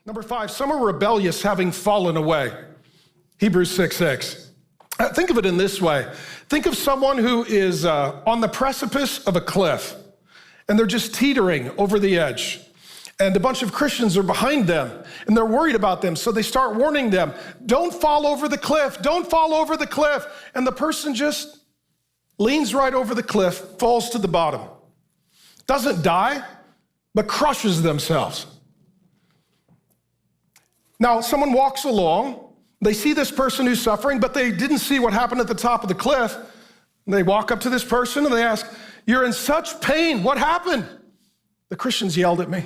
Number 5, some are rebellious, having fallen away. Hebrews 6:6. Think of it in this way. Think of someone who is on the precipice of a cliff, and they're just teetering over the edge. And a bunch of Christians are behind them, and they're worried about them, so they start warning them, don't fall over the cliff, don't fall over the cliff. And the person just leans right over the cliff, falls to the bottom. Doesn't die, but crushes themselves. Now, someone walks along, they see this person who's suffering, but they didn't see what happened at the top of the cliff. And they walk up to this person and they ask, you're in such pain, what happened? The Christians yelled at me.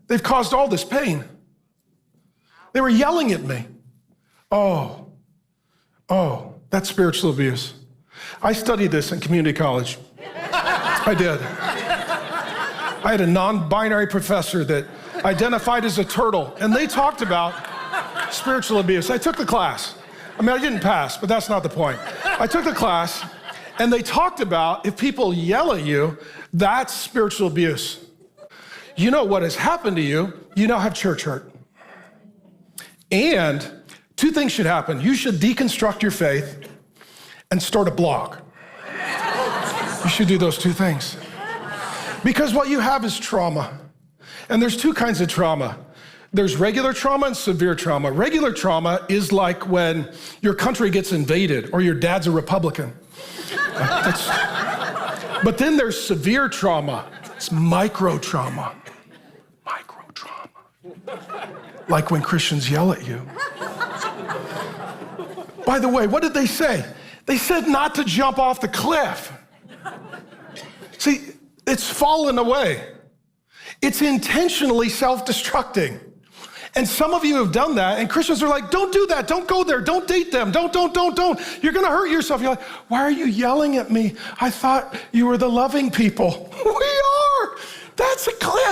They've caused all this pain. They were yelling at me. Oh, that's spiritual abuse. I studied this in community college. I did. I had a non-binary professor that identified as a turtle, and they talked about spiritual abuse. I took the class. I mean, I didn't pass, but that's not the point. I took the class, and they talked about if people yell at you, that's spiritual abuse. You know what has happened to you? You now have church hurt. And 2 things should happen. You should deconstruct your faith and start a blog. You should do those 2 things. Because what you have is trauma. And there's 2 kinds of trauma. There's regular trauma and severe trauma. Regular trauma is like when your country gets invaded or your dad's a Republican. But then there's severe trauma. It's micro trauma. Micro trauma. Like when Christians yell at you. By the way, what did they say? They said not to jump off the cliff. See, it's fallen away. It's intentionally self-destructing. And some of you have done that, and Christians are like, don't do that, don't go there, don't date them, don't. You're gonna hurt yourself. You're like, why are you yelling at me? I thought you were the loving people. We are. That's a cliff.